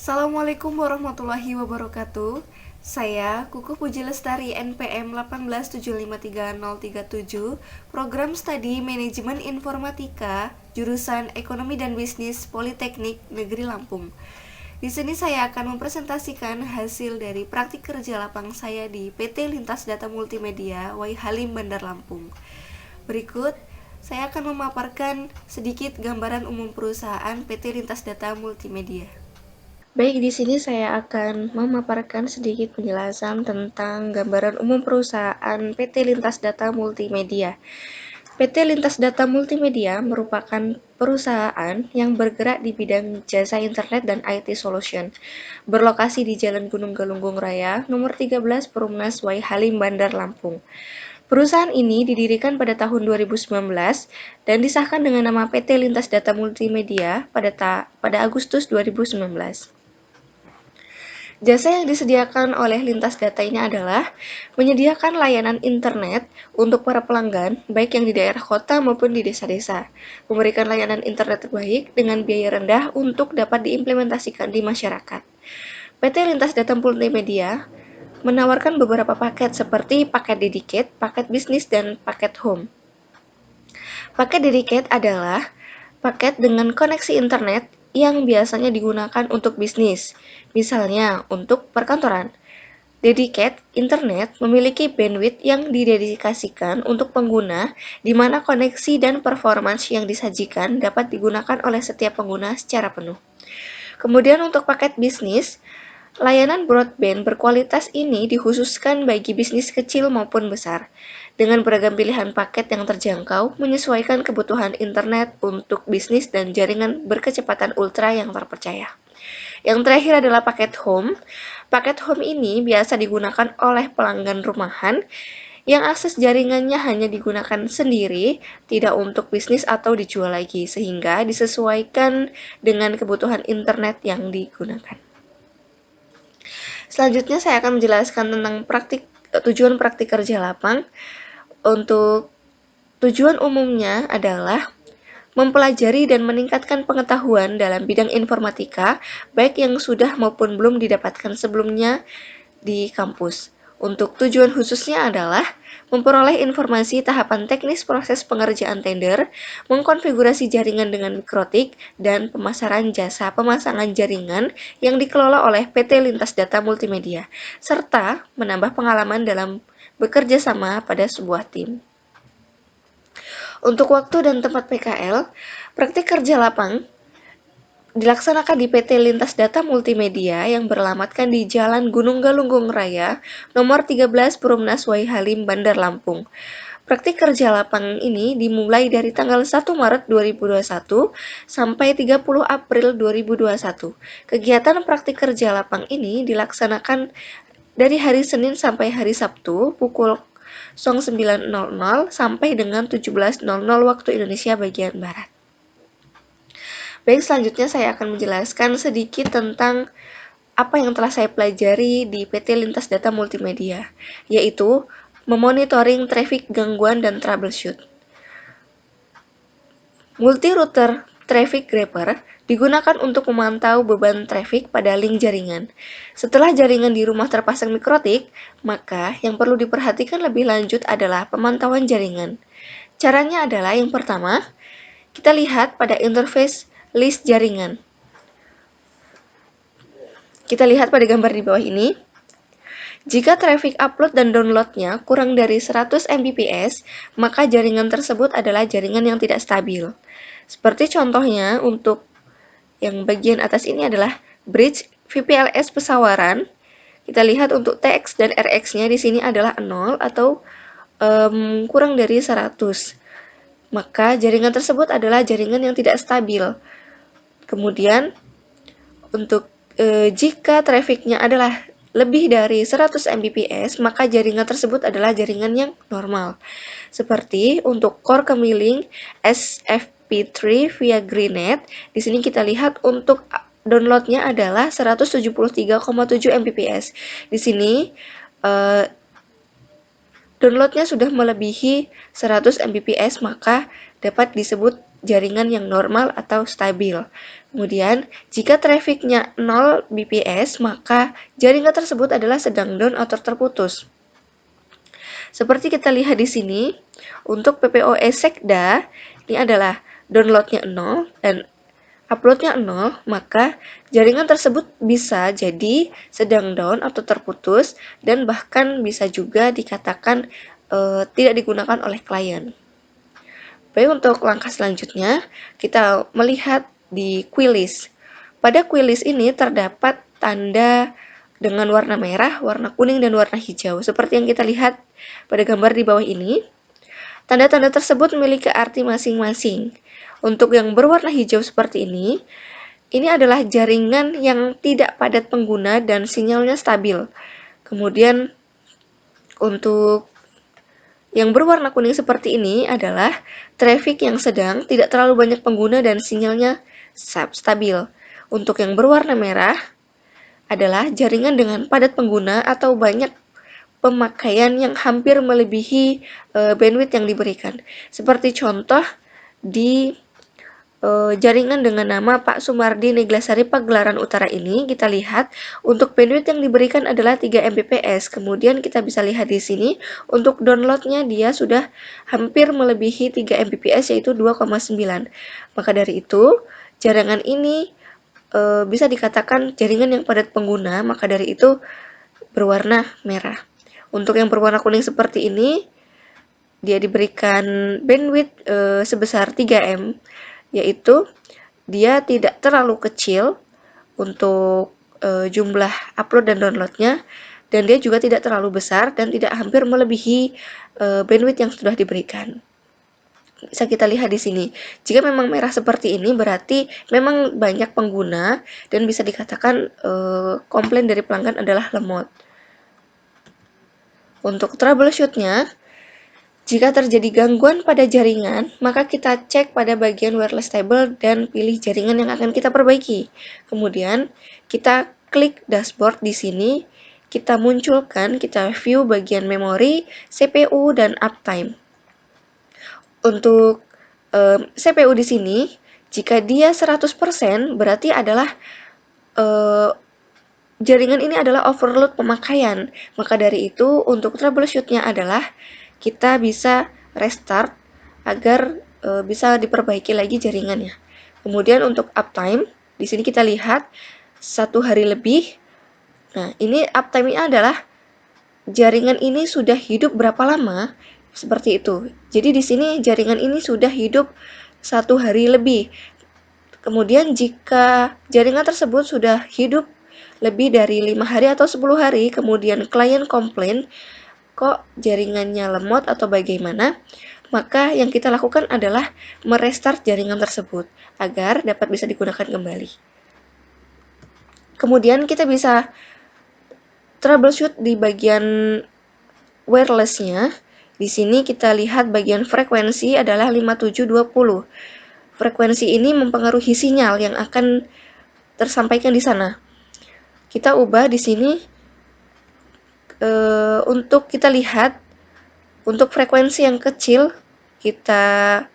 Assalamualaikum warahmatullahi wabarakatuh. Saya Kukuh Puji Lestari NPM 1875337, Program Studi Manajemen Informatika, jurusan Ekonomi dan Bisnis Politeknik Negeri Lampung. Di sini saya akan mempresentasikan hasil dari praktik kerja lapang saya di PT Lintas Data Multimedia Wai Halim Bandar Lampung. Berikut saya akan memaparkan sedikit gambaran umum perusahaan PT Lintas Data Multimedia. Baik, di sini saya akan memaparkan sedikit penjelasan tentang gambaran umum perusahaan PT Lintas Data Multimedia. PT Lintas Data Multimedia merupakan perusahaan yang bergerak di bidang jasa internet dan IT solution, berlokasi di Jalan Gunung Galunggung Raya, nomor 13 Perumnas Wai Halim Bandar Lampung. Perusahaan ini didirikan pada tahun 2019 dan disahkan dengan nama PT Lintas Data Multimedia pada Agustus 2019. Jasa yang disediakan oleh Lintas Data ini adalah menyediakan layanan internet untuk para pelanggan, baik yang di daerah kota maupun di desa-desa, memberikan layanan internet terbaik dengan biaya rendah untuk dapat diimplementasikan di masyarakat. PT Lintas Data Multimedia menawarkan beberapa paket seperti paket dedicate, paket bisnis, dan paket home. Paket dedicate adalah paket dengan koneksi internet yang biasanya digunakan untuk bisnis, misalnya untuk perkantoran. Dedicated Internet memiliki bandwidth yang didedikasikan untuk pengguna, di mana koneksi dan performance yang disajikan dapat digunakan oleh setiap pengguna secara penuh. Kemudian untuk paket bisnis, layanan broadband berkualitas ini dikhususkan bagi bisnis kecil maupun besar, dengan beragam pilihan paket yang terjangkau, menyesuaikan kebutuhan internet untuk bisnis dan jaringan berkecepatan ultra yang terpercaya. Yang terakhir adalah paket home. Paket home ini biasa digunakan oleh pelanggan rumahan yang akses jaringannya hanya digunakan sendiri, tidak untuk bisnis atau dijual lagi, sehingga disesuaikan dengan kebutuhan internet yang digunakan. Selanjutnya saya akan menjelaskan tentang tujuan praktik kerja lapang. Untuk tujuan umumnya adalah mempelajari dan meningkatkan pengetahuan dalam bidang informatika, baik yang sudah maupun belum didapatkan sebelumnya di kampus. Untuk tujuan khususnya adalah memperoleh informasi tahapan teknis proses pengerjaan tender, mengkonfigurasi jaringan dengan mikrotik, dan pemasaran jasa pemasangan jaringan yang dikelola oleh PT Lintas Data Multimedia, serta menambah pengalaman dalam bekerja sama pada sebuah tim. Untuk waktu dan tempat PKL, praktik kerja lapang dilaksanakan di PT Lintas Data Multimedia yang beralamatkan di Jalan Gunung Galunggung Raya, nomor 13 Perumnas Wai Halim Bandar Lampung. Praktik kerja lapang ini dimulai dari tanggal 1 Maret 2021 sampai 30 April 2021. Kegiatan praktik kerja lapang ini dilaksanakan dari hari Senin sampai hari Sabtu pukul 09.00 sampai dengan 17.00 waktu Indonesia bagian Barat. Baik, selanjutnya saya akan menjelaskan sedikit tentang apa yang telah saya pelajari di PT Lintas Data Multimedia, yaitu memonitoring traffic gangguan dan troubleshoot. Multi-router traffic grabber digunakan untuk memantau beban traffic pada link jaringan. Setelah jaringan di rumah terpasang mikrotik, maka yang perlu diperhatikan lebih lanjut adalah pemantauan jaringan. Caranya adalah yang pertama, kita lihat pada interface list jaringan. Kita lihat pada gambar di bawah ini. Jika traffic upload dan downloadnya kurang dari 100 Mbps, maka jaringan tersebut adalah jaringan yang tidak stabil. Seperti contohnya untuk yang bagian atas ini adalah bridge VPLS Pesawaran. Kita lihat untuk TX dan RX-nya di sini adalah 0 atau kurang dari 100. Maka jaringan tersebut adalah jaringan yang tidak stabil. Kemudian untuk jika trafficnya adalah lebih dari 100 Mbps, maka jaringan tersebut adalah jaringan yang normal. Seperti untuk core kemiling SFP3 via Greennet, di sini kita lihat untuk downloadnya adalah 173,7 Mbps. Di sini downloadnya sudah melebihi 100 Mbps, maka dapat disebut jaringan yang normal atau stabil. Kemudian, jika trafficnya 0 bps, maka jaringan tersebut adalah sedang down atau terputus. Seperti kita lihat di sini, untuk PPOE Sekda, ini adalah downloadnya 0 dan uploadnya 0, maka jaringan tersebut bisa jadi sedang down atau terputus dan bahkan bisa juga dikatakan tidak digunakan oleh klien. Baik, untuk langkah selanjutnya, kita melihat di queuelist. Pada queuelist ini terdapat tanda dengan warna merah, warna kuning, dan warna hijau. Seperti yang kita lihat pada gambar di bawah ini, tanda-tanda tersebut memiliki arti masing-masing. Untuk yang berwarna hijau seperti ini adalah jaringan yang tidak padat pengguna dan sinyalnya stabil. Kemudian untuk yang berwarna kuning seperti ini adalah traffic yang sedang, tidak terlalu banyak pengguna dan sinyalnya stabil. Untuk yang berwarna merah adalah jaringan dengan padat pengguna atau banyak pemakaian yang hampir melebihi bandwidth yang diberikan. Seperti contoh di jaringan dengan nama Pak Sumardi Neglasari Pagelaran Utara ini, kita lihat untuk bandwidth yang diberikan adalah 3 Mbps. Kemudian kita bisa lihat di sini untuk downloadnya dia sudah hampir melebihi 3 Mbps yaitu 2,9. Maka dari itu jaringan ini bisa dikatakan jaringan yang padat pengguna, maka dari itu berwarna merah. Untuk yang berwarna kuning seperti ini, dia diberikan bandwidth sebesar 3M, yaitu dia tidak terlalu kecil untuk jumlah upload dan downloadnya, dan dia juga tidak terlalu besar dan tidak hampir melebihi bandwidth yang sudah diberikan. Bisa kita lihat di sini, jika memang merah seperti ini berarti memang banyak pengguna dan bisa dikatakan komplain dari pelanggan adalah lemot. Untuk troubleshootnya, jika terjadi gangguan pada jaringan, maka kita cek pada bagian wireless table dan pilih jaringan yang akan kita perbaiki. Kemudian, kita klik dashboard di sini, kita munculkan, kita view bagian memori, CPU, dan uptime. Untuk CPU di sini, jika dia 100%, berarti adalah jaringan ini adalah overload pemakaian. Maka dari itu, untuk troubleshootnya adalah kita bisa restart agar bisa diperbaiki lagi jaringannya. Kemudian untuk uptime, di sini kita lihat 1 hari lebih. Nah, ini uptime-nya adalah jaringan ini sudah hidup berapa lama, seperti itu. Jadi di sini jaringan ini sudah hidup 1 hari lebih. Kemudian jika jaringan tersebut sudah hidup lebih dari 5 hari atau 10 hari, kemudian klien komplain, kok jaringannya lemot atau bagaimana, maka yang kita lakukan adalah merestart jaringan tersebut agar dapat bisa digunakan kembali. Kemudian kita bisa troubleshoot di bagian wireless-nya. Di sini kita lihat bagian frekuensi adalah 5720. Frekuensi ini mempengaruhi sinyal yang akan tersampaikan di sana. Kita ubah di sini untuk kita lihat untuk frekuensi yang kecil, kita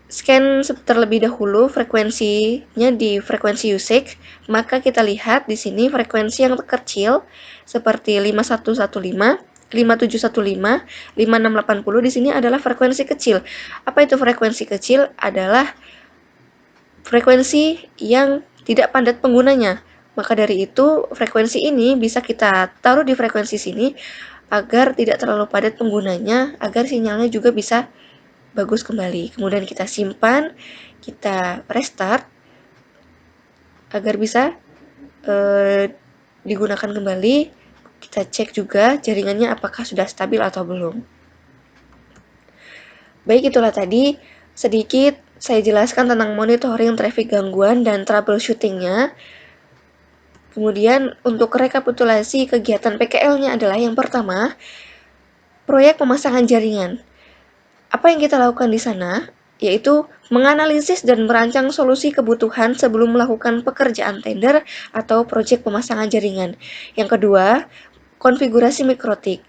scan terlebih dahulu frekuensinya di frekuensi usage, maka kita lihat di sini frekuensi yang kecil seperti 5115, 5715, 5680 di sini adalah frekuensi kecil. Apa itu frekuensi kecil? Adalah frekuensi yang tidak padat penggunanya. Maka dari itu, frekuensi ini bisa kita taruh di frekuensi sini agar tidak terlalu padat penggunanya, agar sinyalnya juga bisa bagus kembali. Kemudian kita simpan, kita restart agar bisa digunakan kembali. Kita cek juga jaringannya apakah sudah stabil atau belum. Baik, itulah tadi sedikit saya jelaskan tentang monitoring traffic gangguan dan troubleshooting-nya. Kemudian untuk rekapitulasi kegiatan PKL-nya adalah yang pertama, proyek pemasangan jaringan. Apa yang kita lakukan di sana? Yaitu menganalisis dan merancang solusi kebutuhan sebelum melakukan pekerjaan tender atau proyek pemasangan jaringan. Yang kedua, konfigurasi mikrotik.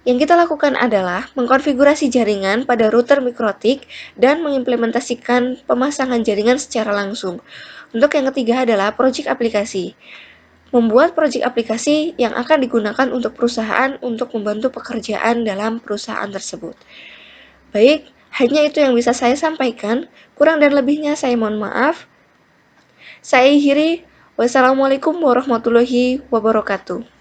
Yang kita lakukan adalah mengkonfigurasi jaringan pada router mikrotik dan mengimplementasikan pemasangan jaringan secara langsung. Untuk yang ketiga adalah project aplikasi. Membuat proyek aplikasi yang akan digunakan untuk perusahaan untuk membantu pekerjaan dalam perusahaan tersebut. Baik, hanya itu yang bisa saya sampaikan. Kurang dan lebihnya saya mohon maaf. Saya akhiri. Wassalamualaikum warahmatullahi wabarakatuh.